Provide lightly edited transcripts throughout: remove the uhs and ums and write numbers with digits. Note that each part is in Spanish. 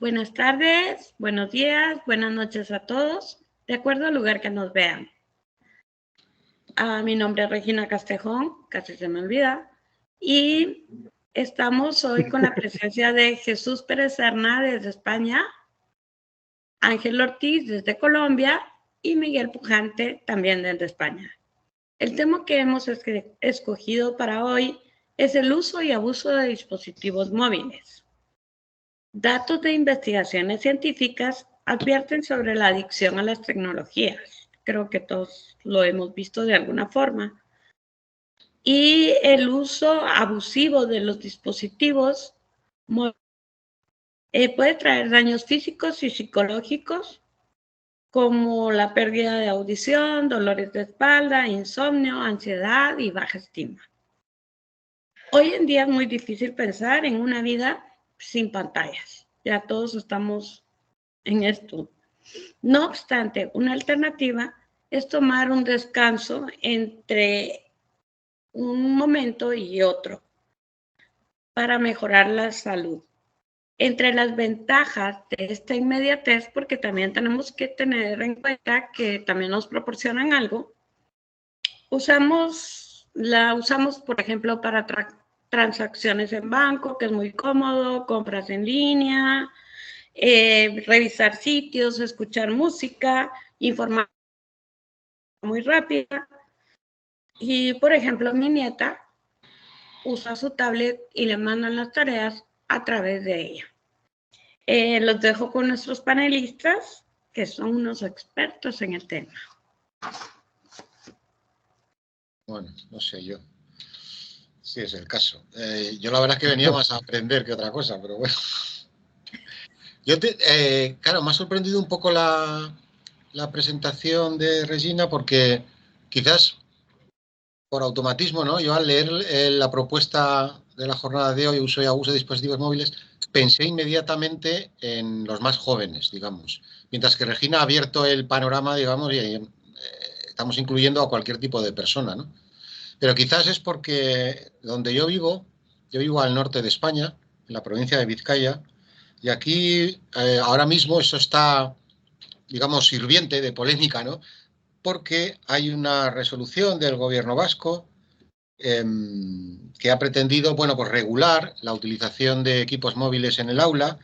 Buenas tardes, buenos días, buenas noches a todos, de acuerdo al lugar que nos vean. Mi nombre es Regina Castejón, casi se me olvida, y estamos hoy con la presencia de Jesús Pérez Serna desde España, Ángel Ortiz desde Colombia y Miguel Pujante también desde España. El tema que hemos escogido para hoy es el uso y abuso de dispositivos móviles. Datos de investigaciones científicas advierten sobre la adicción a las tecnologías. Creo que todos lo hemos visto de alguna forma. Y el uso abusivo de los dispositivos puede traer daños físicos y psicológicos, como la pérdida de audición, dolores de espalda, insomnio, ansiedad y baja estima. Hoy en día es muy difícil pensar en una vida sin pantallas. Ya todos estamos en esto. No obstante, una alternativa es tomar un descanso entre un momento y otro para mejorar la salud. Entre las ventajas de esta inmediatez, porque también tenemos que tener en cuenta que también nos proporcionan algo, la usamos, por ejemplo, para transacciones en banco, que es muy cómodo, compras en línea, revisar sitios, escuchar música, informar muy rápida. Y, por ejemplo, mi nieta usa su tablet y le mandan las tareas a través de ella. Los dejo con nuestros panelistas, que son unos expertos en el tema. Bueno, no sé yo. Sí, es el caso. Yo la verdad es que venía más a aprender que otra cosa, pero bueno. Claro, me ha sorprendido un poco la presentación de Regina porque quizás por automatismo, ¿no? Yo al leer la propuesta de la jornada de hoy, uso y abuso de dispositivos móviles, pensé inmediatamente en los más jóvenes, digamos. Mientras que Regina ha abierto el panorama, digamos, y estamos incluyendo a cualquier tipo de persona, ¿no? Pero quizás es porque donde yo vivo al norte de España, en la provincia de Vizcaya, y aquí ahora mismo eso está, digamos, sirviente de polémica, ¿no? Porque hay una resolución del gobierno vasco que ha pretendido, bueno, pues regular la utilización de equipos móviles en el aula,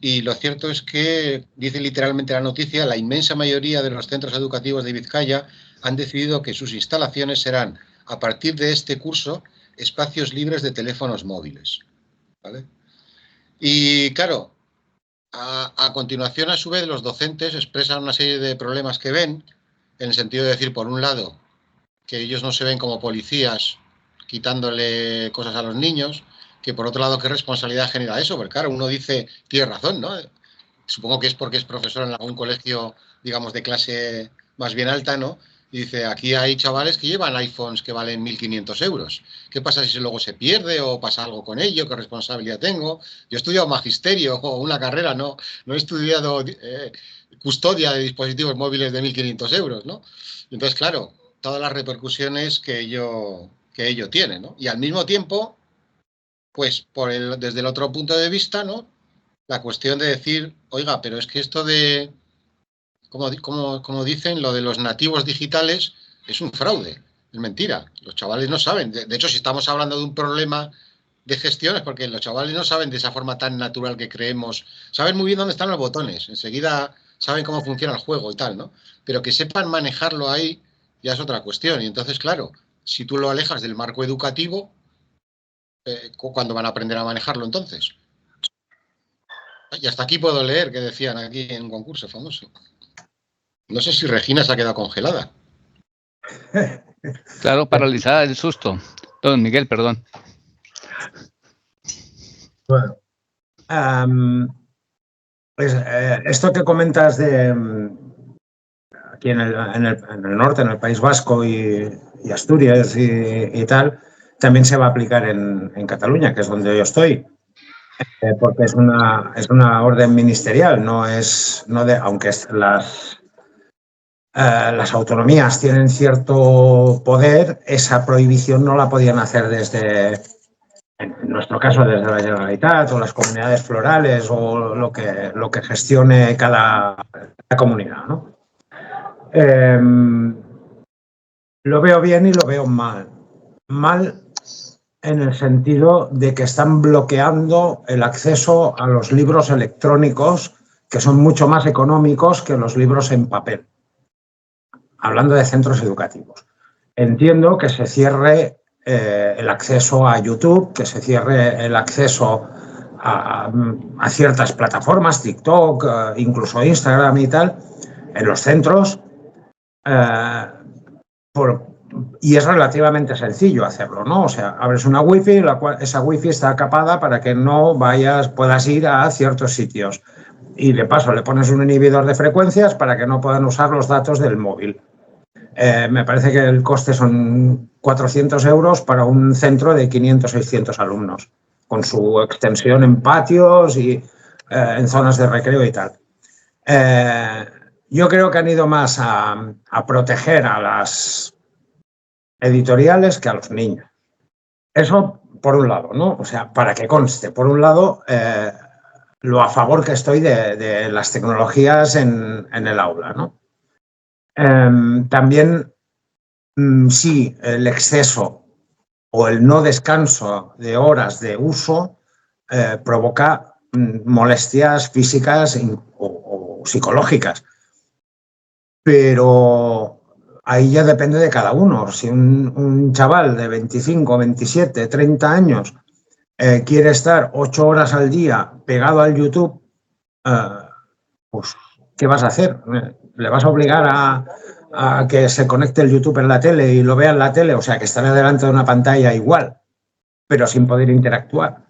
y lo cierto es que, dice literalmente la noticia, la inmensa mayoría de los centros educativos de Vizcaya han decidido que sus instalaciones serán, a partir de este curso, espacios libres de teléfonos móviles, ¿vale? Y claro, a continuación, a su vez, los docentes expresan una serie de problemas que ven, en el sentido de decir, por un lado, que ellos no se ven como policías quitándole cosas a los niños, que por otro lado, ¿qué responsabilidad genera eso? Porque claro, uno dice, tiene razón, ¿no? Supongo que es porque es profesor en algún colegio, digamos, de clase más bien alta, ¿no? Y dice, aquí hay chavales que llevan iPhones que valen 1.500 euros. ¿Qué pasa si luego se pierde o pasa algo con ello? ¿Qué responsabilidad tengo? Yo he estudiado magisterio o una carrera, no he estudiado custodia de dispositivos móviles de 1.500 euros, ¿no? Entonces, claro, todas las repercusiones que ello tiene, ¿no? Y al mismo tiempo, pues desde el otro punto de vista, ¿no? La cuestión de decir, oiga, pero es que esto de, como dicen, lo de los nativos digitales es un fraude, es mentira. Los chavales no saben. De hecho, si estamos hablando de un problema de gestión es porque los chavales no saben de esa forma tan natural que creemos. Saben muy bien dónde están los botones, enseguida saben cómo funciona el juego y tal, ¿no? Pero que sepan manejarlo ahí ya es otra cuestión. Y entonces, claro, si tú lo alejas del marco educativo, ¿cuándo van a aprender a manejarlo entonces? Y hasta aquí puedo leer que decían aquí en un concurso famoso. No sé si Regina se ha quedado congelada. Claro, paralizada del susto. Don Miguel, perdón. Bueno, esto que comentas de aquí en el norte, en el País Vasco y Asturias y tal, también se va a aplicar en Cataluña, que es donde yo estoy. Porque es una orden ministerial, aunque las autonomías tienen cierto poder, esa prohibición no la podían hacer en nuestro caso desde la Generalitat o las comunidades forales o lo que gestione cada comunidad, ¿no? Lo veo bien y lo veo mal. Mal en el sentido de que están bloqueando el acceso a los libros electrónicos, que son mucho más económicos que los libros en papel. Hablando de centros educativos. Entiendo que se cierre el acceso a YouTube, que se cierre el acceso a ciertas plataformas, TikTok, incluso Instagram y tal, en los centros, y es relativamente sencillo hacerlo, ¿no? O sea, abres una wifi, esa wifi está capada para que no puedas ir a ciertos sitios. Y de paso le pones un inhibidor de frecuencias para que no puedan usar los datos del móvil. Me parece que el coste son 400 euros para un centro de 500 o 600 alumnos, con su extensión en patios y en zonas de recreo y tal. Yo creo que han ido más a proteger a las editoriales que a los niños. Eso por un lado, ¿no? O sea, para que conste, por un lado, lo a favor que estoy de las tecnologías en el aula, ¿no? También, sí, el exceso o el no descanso de horas de uso provoca molestias físicas o psicológicas. Pero ahí ya depende de cada uno. Si un chaval de 25, 27, 30 años quiere estar 8 horas al día pegado al YouTube, pues, ¿qué vas a hacer? ¿Le vas a obligar a que se conecte el YouTube en la tele y lo vea en la tele? O sea, que estará delante de una pantalla igual, pero sin poder interactuar.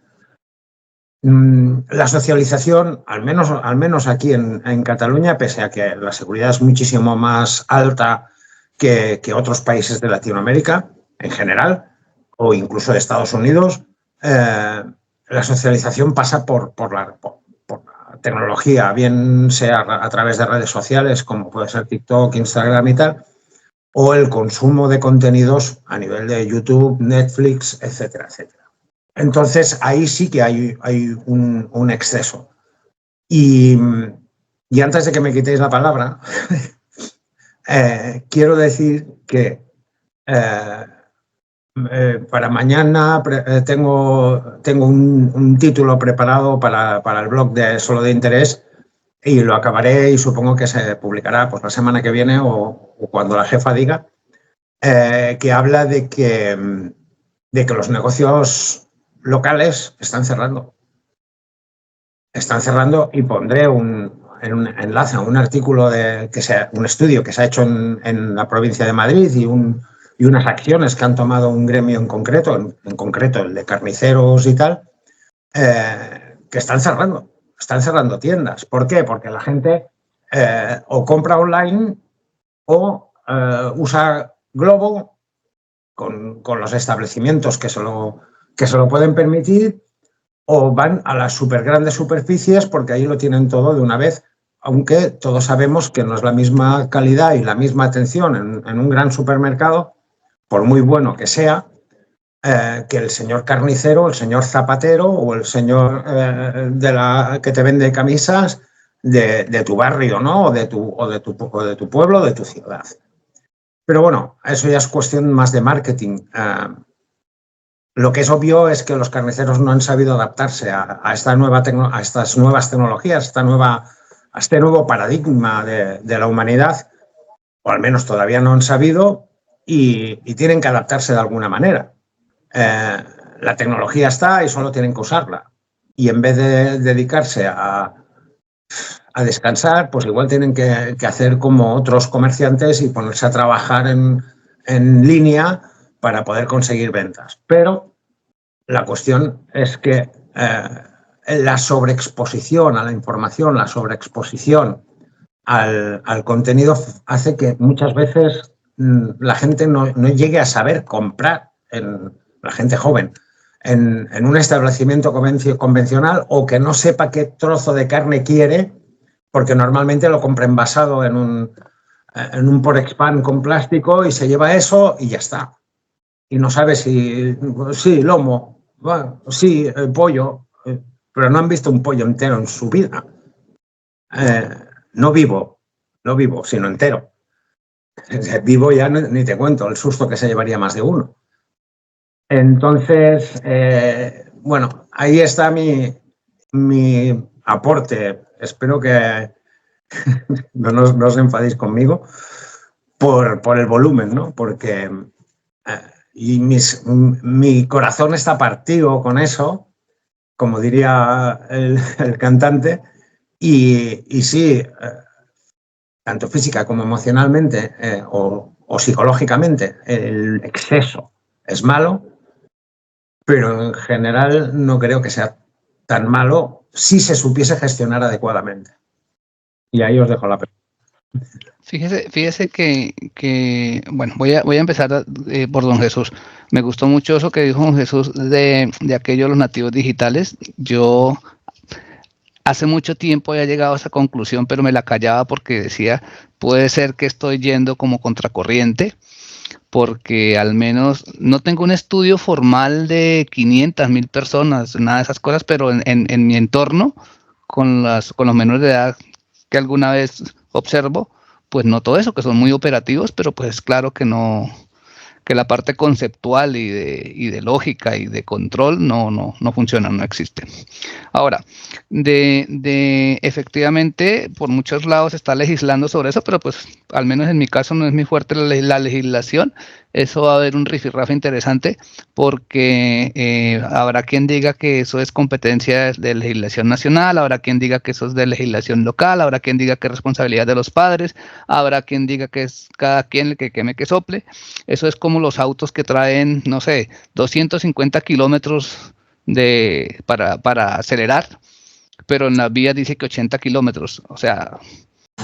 La socialización, al menos aquí en Cataluña, pese a que la seguridad es muchísimo más alta que otros países de Latinoamérica en general, o incluso de Estados Unidos, la socialización pasa por la tecnología, bien sea a través de redes sociales, como puede ser TikTok, Instagram y tal, o el consumo de contenidos a nivel de YouTube, Netflix, etcétera, etcétera. Entonces, ahí sí que hay un exceso. Y antes de que me quitéis la palabra, quiero decir que para mañana tengo un título preparado para el blog de Solo de Interés y lo acabaré y supongo que se publicará pues, la semana que viene o cuando la jefa diga, que habla de que los negocios locales están cerrando. Están cerrando y pondré un enlace a un artículo un estudio que se ha hecho en la provincia de Madrid y unas acciones que han tomado un gremio en concreto el de carniceros y tal, que están cerrando tiendas. ¿Por qué? Porque la gente o compra online o usa Glovo con los establecimientos que se lo pueden permitir, o van a las súper grandes superficies porque ahí lo tienen todo de una vez, aunque todos sabemos que no es la misma calidad y la misma atención en un gran supermercado, por muy bueno que sea, que el señor carnicero, el señor zapatero o el señor que te vende camisas de tu barrio, ¿no? o de tu pueblo, de tu ciudad. Pero bueno, eso ya es cuestión más de marketing. Lo que es obvio es que los carniceros no han sabido adaptarse a estas nuevas tecnologías, a este nuevo paradigma de la humanidad, o al menos todavía no han sabido y tienen que adaptarse de alguna manera. La tecnología está y solo tienen que usarla. Y en vez de dedicarse a descansar, pues igual tienen que hacer como otros comerciantes y ponerse a trabajar en línea para poder conseguir ventas. Pero la cuestión es que la sobreexposición a la información, la sobreexposición al contenido hace que muchas veces la gente no llegue a saber comprar, la gente joven, en un establecimiento convencional, o que no sepa qué trozo de carne quiere, porque normalmente lo compra envasado en un Porexpan con plástico y se lleva eso y ya está. Y no sabe si lomo, Bueno, sí, el pollo, pero no han visto un pollo entero en su vida. No vivo, sino entero. Vivo ya ni te cuento el susto que se llevaría más de uno. Entonces, bueno, ahí está mi aporte. Espero que no os enfadéis conmigo por el volumen, ¿no? Porque y mi corazón está partido con eso, como diría el cantante, y sí, tanto física como emocionalmente o psicológicamente, el exceso es malo, pero en general no creo que sea tan malo si se supiese gestionar adecuadamente. Y ahí os dejo la pregunta. Fíjese que bueno, voy a empezar por don Jesús. Me gustó mucho eso que dijo don Jesús de aquello de los nativos digitales. Yo hace mucho tiempo ya he llegado a esa conclusión, pero me la callaba porque decía, puede ser que estoy yendo como contracorriente, porque al menos no tengo un estudio formal de 500,000 personas, nada de esas cosas, pero en mi entorno, con los menores de edad que alguna vez observo, pues noto eso, que son muy operativos, pero pues claro que no, que la parte conceptual y de lógica y de control no funciona, no existe. Ahora, efectivamente, por muchos lados se está legislando sobre eso, pero pues al menos en mi caso no es muy fuerte la legislación. Eso va a haber un rifirrafe interesante porque habrá quien diga que eso es competencia de legislación nacional, habrá quien diga que eso es de legislación local, habrá quien diga que es responsabilidad de los padres, habrá quien diga que es cada quien el que queme que sople. Eso es como los autos que traen, no sé, 250 kilómetros para acelerar, pero en la vía dice que 80 kilómetros. O sea,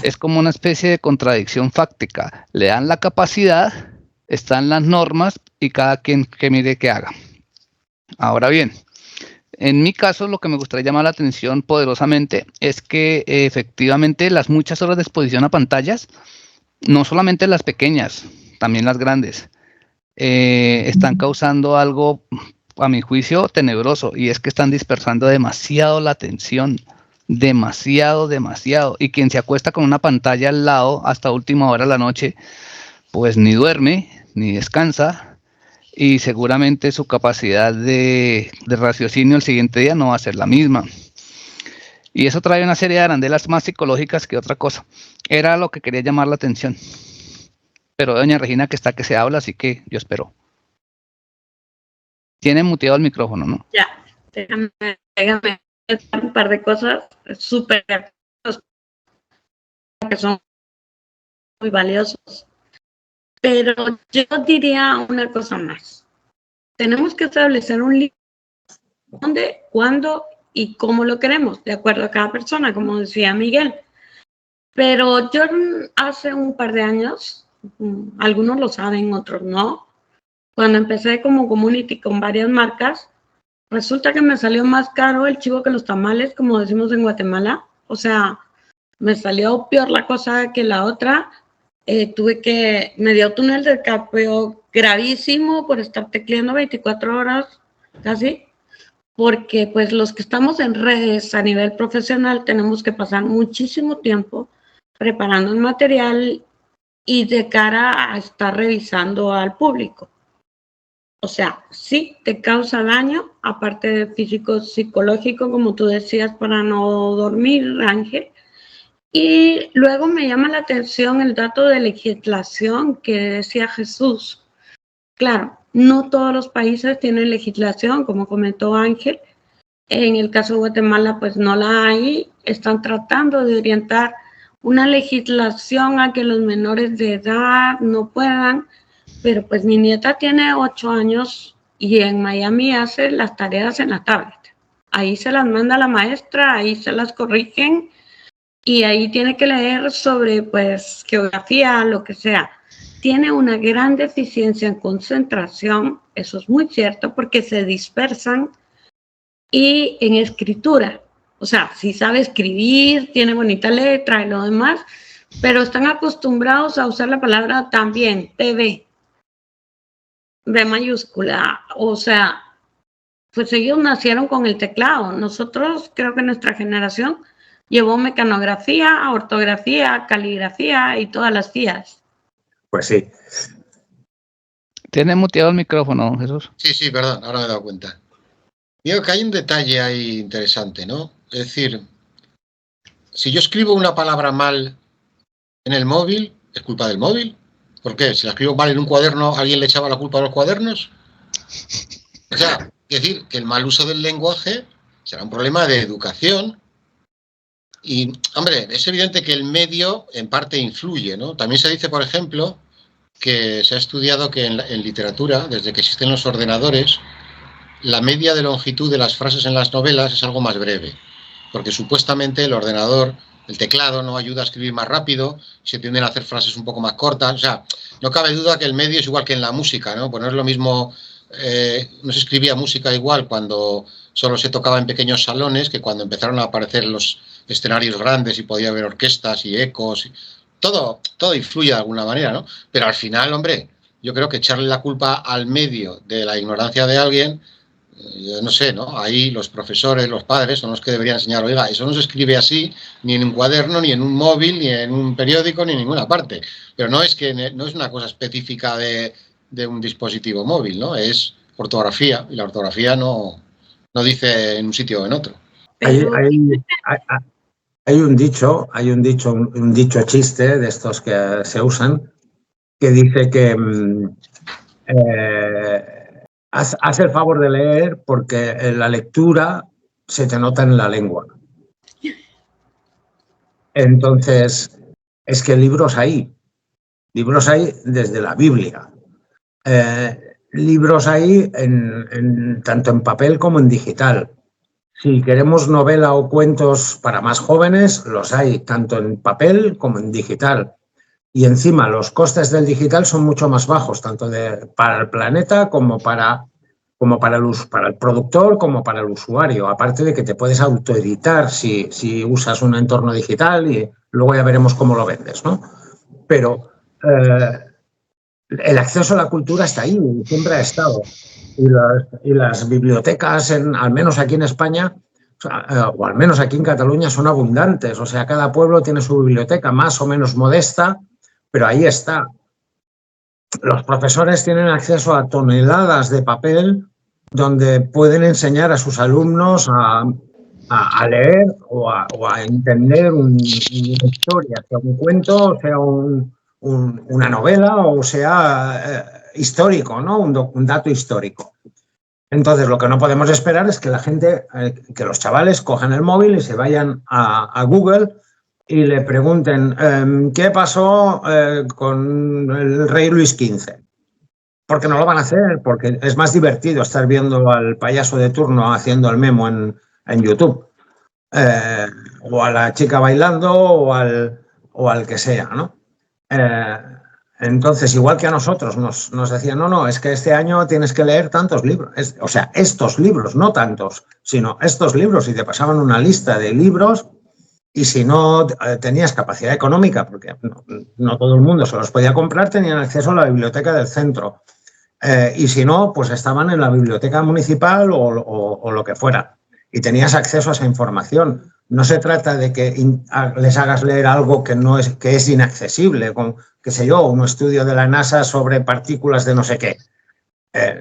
es como una especie de contradicción fáctica. Le dan la capacidad, están las normas y cada quien que mire que haga. Ahora bien, en mi caso lo que me gustaría llamar la atención poderosamente es que efectivamente las muchas horas de exposición a pantallas, no solamente las pequeñas, también las grandes, están causando algo, a mi juicio, tenebroso, y es que están dispersando demasiado la atención, demasiado, y quien se acuesta con una pantalla al lado hasta última hora de la noche, pues ni duerme, ni descansa, y seguramente su capacidad de raciocinio el siguiente día no va a ser la misma. Y eso trae una serie de arandelas más psicológicas que otra cosa. Era lo que quería llamar la atención. Pero doña Regina que está que se habla, así que yo espero. Tiene muteado el micrófono, ¿no? Ya, déjame un par de cosas súper que son muy valiosos. Pero yo diría una cosa más. Tenemos que establecer un límite dónde, cuándo y cómo lo queremos, de acuerdo a cada persona, como decía Miguel. Pero yo hace un par de años, algunos lo saben, otros no, cuando empecé como community con varias marcas, resulta que me salió más caro el chivo que los tamales, como decimos en Guatemala. O sea, me salió peor la cosa que la otra. Me dio túnel de carpio gravísimo por estar tecleando 24 horas casi, porque pues los que estamos en redes a nivel profesional tenemos que pasar muchísimo tiempo preparando el material y de cara a estar revisando al público. O sea, sí te causa daño, aparte de físico, psicológico, como tú decías, para no dormir, Ángel. Y luego me llama la atención el dato de legislación que decía Jesús. Claro, no todos los países tienen legislación, como comentó Ángel. En el caso de Guatemala, pues no la hay. Están tratando de orientar una legislación a que los menores de edad no puedan, pero pues mi nieta tiene 8 años y en Miami hace las tareas en la tablet. Ahí se las manda la maestra, ahí se las corrigen y ahí tiene que leer sobre pues geografía, lo que sea. Tiene una gran deficiencia en concentración, eso es muy cierto, porque se dispersan, y en escritura. O sea, sí sabe escribir, tiene bonita letra y lo demás, pero están acostumbrados a usar la palabra también, TV, B mayúscula. O sea, pues ellos nacieron con el teclado. Nosotros, creo que nuestra generación llevó mecanografía, ortografía, caligrafía y todas las tías. Pues sí. Tiene muteado el micrófono, Jesús. Sí, perdón, ahora me he dado cuenta. Digo que hay un detalle ahí interesante, ¿no? Es decir, si yo escribo una palabra mal en el móvil, ¿es culpa del móvil? ¿Por qué? Si la escribo mal en un cuaderno, ¿alguien le echaba la culpa a los cuadernos? O sea, es decir, que el mal uso del lenguaje será un problema de educación. Y, hombre, es evidente que el medio en parte influye, ¿no? También se dice, por ejemplo, que se ha estudiado que en literatura, desde que existen los ordenadores, la media de longitud de las frases en las novelas es algo más breve, porque supuestamente el ordenador, el teclado, no ayuda a escribir más rápido, se tienden a hacer frases un poco más cortas. O sea, no cabe duda que el medio es igual que en la música, ¿no? Pues no es lo mismo, no se escribía música igual cuando solo se tocaba en pequeños salones que cuando empezaron a aparecer los escenarios grandes y podía haber orquestas y ecos. Todo influye de alguna manera, ¿no? Pero al final, hombre, yo creo que echarle la culpa al medio de la ignorancia de alguien, yo no sé, ¿no? Ahí los profesores, los padres son los que deberían enseñar, oiga, eso no se escribe así ni en un cuaderno, ni en un móvil, ni en un periódico, ni en ninguna parte. Pero no es una cosa específica de un dispositivo móvil, ¿no? Es ortografía, y la ortografía no dice en un sitio o en otro. Hay un dicho chiste de estos que se usan, que dice que haz el favor de leer porque en la lectura se te nota en la lengua. Entonces, es que libros hay desde la Biblia. Libros hay tanto en papel como en digital. Si queremos novela o cuentos para más jóvenes, los hay tanto en papel como en digital. Y encima los costes del digital son mucho más bajos, tanto para el planeta como para el productor, como para el usuario. Aparte de que te puedes autoeditar si usas un entorno digital y luego ya veremos cómo lo vendes, ¿no? Pero el acceso a la cultura está ahí, siempre ha estado. Y las bibliotecas, al menos aquí en España, o al menos aquí en Cataluña, son abundantes. O sea, cada pueblo tiene su biblioteca, más o menos modesta, pero ahí está. Los profesores tienen acceso a toneladas de papel donde pueden enseñar a sus alumnos a leer o a entender una historia, sea un cuento, sea una novela o sea histórico, ¿no? Un dato histórico. Entonces, lo que no podemos esperar es que la gente, que los chavales cojan el móvil y se vayan a Google y le pregunten ¿qué pasó con el rey Luis XV? Porque no lo van a hacer, porque es más divertido estar viendo al payaso de turno haciendo el memo en YouTube, o a la chica bailando o al que sea, ¿no? Entonces, igual que a nosotros nos decían, no, es que este año tienes que leer tantos libros. O sea, estos libros, no tantos, sino estos libros, y te pasaban una lista de libros. Y si no tenías capacidad económica, porque no todo el mundo se los podía comprar, tenían acceso a la biblioteca del centro. Y si no, pues estaban en la biblioteca municipal o lo que fuera. Y tenías acceso a esa información. No se trata de que les hagas leer algo que es inaccesible, como, qué sé yo, un estudio de la NASA sobre partículas de no sé qué.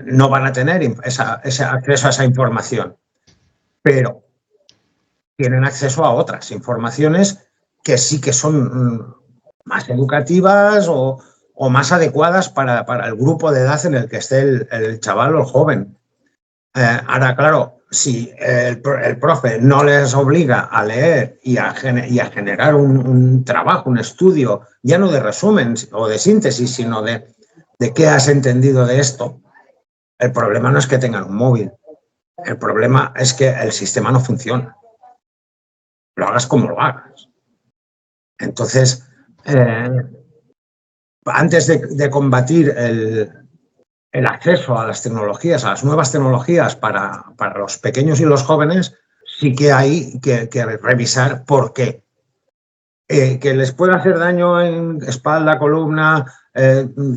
No van a tener ese acceso a esa información. Pero tienen acceso a otras informaciones que sí que son más educativas o más adecuadas para el grupo de edad en el que esté el chaval o el joven. Ahora, claro, si el profe no les obliga a leer y a generar un trabajo, un estudio, ya no de resumen o de síntesis, sino de qué has entendido de esto, el problema no es que tengan un móvil. El problema es que el sistema no funciona. Lo hagas como lo hagas. Entonces, antes de combatir el acceso a las tecnologías, a las nuevas tecnologías para los pequeños y los jóvenes, sí que hay que revisar por qué. Que les puede hacer daño en espalda, columna,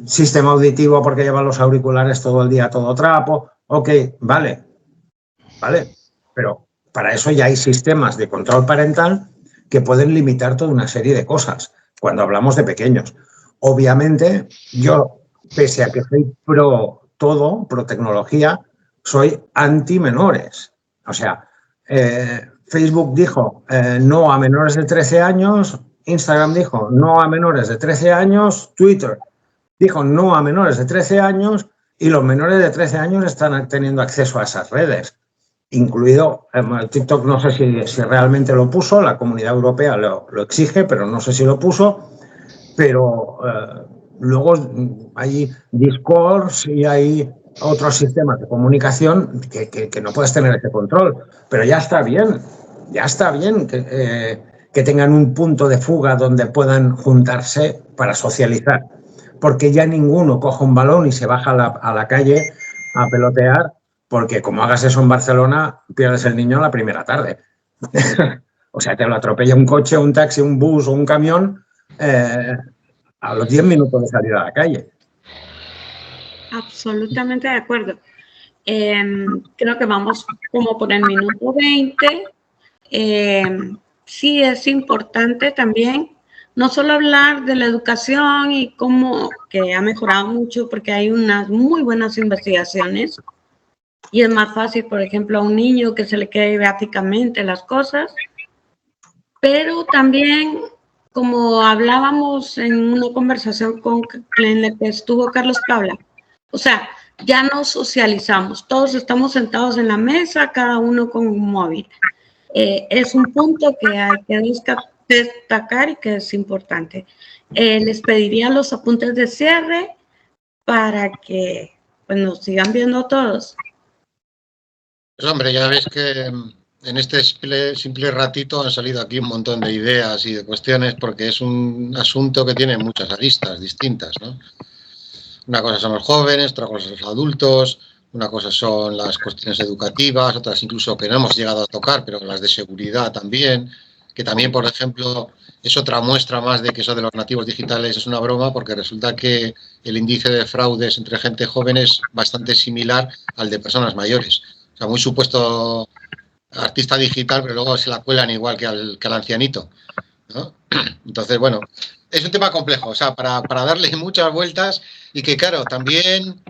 sistema auditivo porque llevan los auriculares todo el día, todo trapo. Ok, vale. ¿vale? Pero para eso ya hay sistemas de control parental que pueden limitar toda una serie de cosas cuando hablamos de pequeños. Obviamente, yo, pese a que soy pro todo, pro tecnología, soy anti menores. O sea, Facebook dijo no a menores de 13 años, Instagram dijo no a menores de 13 años, Twitter dijo no a menores de 13 años y los menores de 13 años están teniendo acceso a esas redes, incluido TikTok. No sé si realmente lo puso, la Comunidad Europea lo exige, pero no sé si lo puso. Pero luego hay Discord y hay otros sistemas de comunicación que no puedes tener ese control. Pero ya está bien que tengan un punto de fuga donde puedan juntarse para socializar. Porque ya ninguno coge un balón y se baja a la calle a pelotear, porque como hagas eso en Barcelona, pierdes el niño la primera tarde. O sea, te lo atropella un coche, un taxi, un bus o un camión a los 10 minutos de salir a la calle. Absolutamente de acuerdo. Creo que vamos como por el minuto 20. Sí es importante también no solo hablar de la educación y cómo que ha mejorado mucho, porque hay unas muy buenas investigaciones y es más fácil, por ejemplo, a un niño que se le quede gráficamente las cosas, pero también, como hablábamos en una conversación en la que estuvo Carlos Pabla, o sea, ya no socializamos, todos estamos sentados en la mesa, cada uno con un móvil. Es un punto que hay que destacar y que es importante. Les pediría los apuntes de cierre para que pues, nos sigan viendo todos. Pues hombre, ya ves que en este simple ratito han salido aquí un montón de ideas y de cuestiones, porque es un asunto que tiene muchas aristas distintas, ¿no? Una cosa son los jóvenes, otra cosa son los adultos, una cosa son las cuestiones educativas, otras incluso que no hemos llegado a tocar, pero las de seguridad también, que también, por ejemplo, es otra muestra más de que eso de los nativos digitales es una broma, porque resulta que el índice de fraudes entre gente joven es bastante similar al de personas mayores. O sea, muy supuesto artista digital, pero luego se la cuelan igual que al ancianito, ¿no? Entonces, bueno, es un tema complejo, o sea, para darle muchas vueltas y que, claro, también,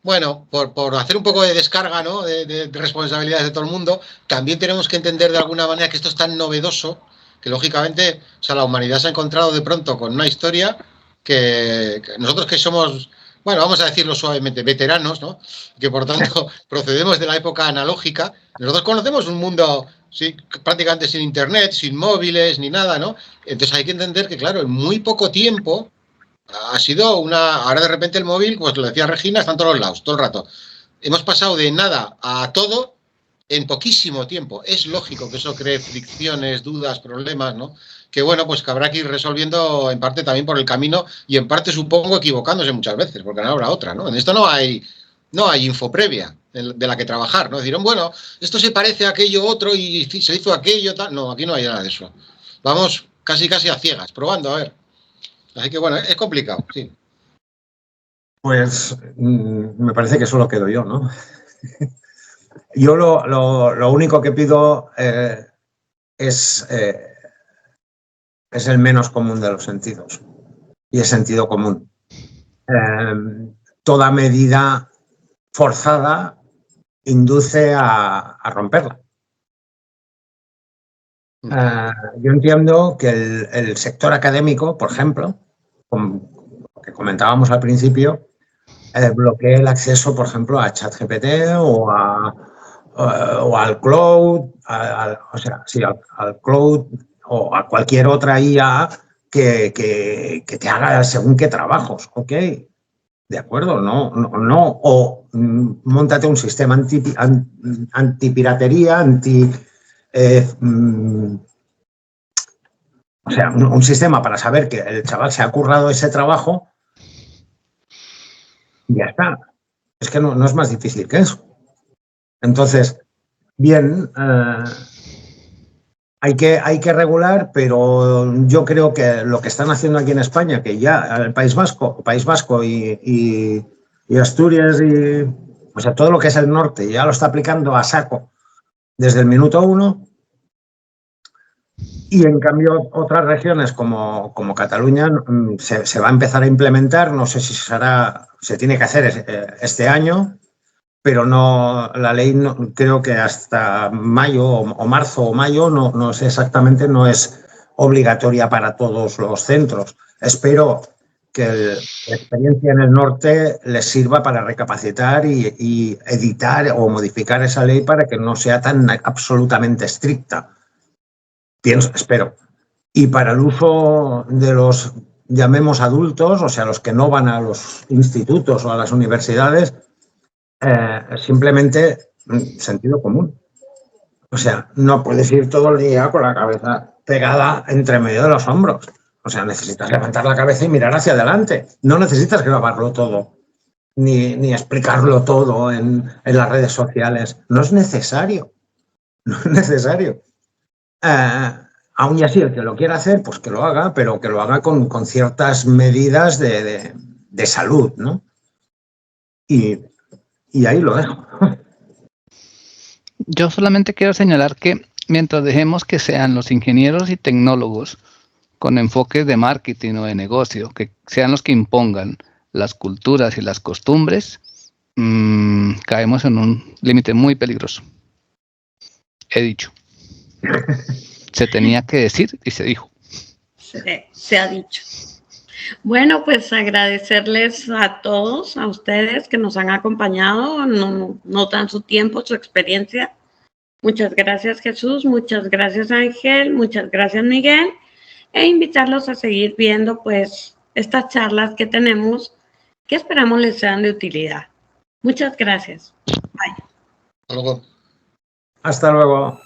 bueno, por hacer un poco de descarga, ¿no?, de responsabilidades de todo el mundo, también tenemos que entender de alguna manera que esto es tan novedoso que, lógicamente, o sea, la humanidad se ha encontrado de pronto con una historia que nosotros que somos, bueno, vamos a decirlo suavemente, veteranos, ¿no?, que por tanto procedemos de la época analógica, nosotros conocemos un mundo sí, prácticamente sin internet, sin móviles, ni nada, ¿no? Entonces hay que entender que, claro, en muy poco tiempo ha sido una... Ahora de repente el móvil, pues lo decía Regina, está en todos los lados, todo el rato. Hemos pasado de nada a todo en poquísimo tiempo. Es lógico que eso cree fricciones, dudas, problemas, ¿no? Que bueno, pues que habrá que ir resolviendo en parte también por el camino y en parte supongo equivocándose muchas veces, porque no habrá otra, ¿no? En esto no hay info previa de la que trabajar, ¿no? Dirán, bueno, esto se parece a aquello otro y se hizo aquello, tal. No, aquí no hay nada de eso. Vamos casi a ciegas, probando, a ver. Así que bueno, es complicado, sí. Pues me parece que solo quedo yo, ¿no? Yo lo único que pido es el menos común de los sentidos y el sentido común. Toda medida forzada induce a romperla. Yo entiendo que el sector académico, por ejemplo, como que comentábamos al principio, bloquee el acceso, por ejemplo, a ChatGPT o al cloud, al cloud o a cualquier otra IA que te haga según qué trabajos, ¿ok? De acuerdo, no. O móntate un sistema antipiratería, o sea, un sistema para saber que el chaval se ha currado ese trabajo y ya está. Es que no es más difícil que eso. Entonces, bien, hay que regular, pero yo creo que lo que están haciendo aquí en España, que ya el País Vasco y Asturias, o sea, todo lo que es el norte, ya lo está aplicando a saco desde el minuto 1. Y en cambio otras regiones como Cataluña se va a empezar a implementar, no sé si se tiene que hacer este año, pero no, la ley no, creo que hasta mayo o marzo o mayo, no sé exactamente, no es obligatoria para todos los centros. Espero que la experiencia en el norte les sirva para recapacitar y editar o modificar esa ley para que no sea tan absolutamente estricta. Espero. Y para el uso de los, llamemos adultos, o sea, los que no van a los institutos o a las universidades, simplemente sentido común. O sea, no puedes ir todo el día con la cabeza pegada entre medio de los hombros. O sea, necesitas levantar la cabeza y mirar hacia adelante. No necesitas grabarlo todo, ni explicarlo todo en las redes sociales. No es necesario. No es necesario. Aún y así, el que lo quiera hacer, pues que lo haga, pero que lo haga con ciertas medidas de salud, ¿no? Y ahí lo dejo. Yo solamente quiero señalar que mientras dejemos que sean los ingenieros y tecnólogos con enfoques de marketing o de negocio, que sean los que impongan las culturas y las costumbres, caemos en un límite muy peligroso. He dicho. Se tenía que decir y se dijo. Se ha dicho. Bueno, pues agradecerles a todos, a ustedes que nos han acompañado, no dan su tiempo, su experiencia. Muchas gracias, Jesús, muchas gracias, Ángel, muchas gracias, Miguel, e invitarlos a seguir viendo pues estas charlas que tenemos, que esperamos les sean de utilidad. Muchas gracias. Bye. Hasta luego. Hasta luego.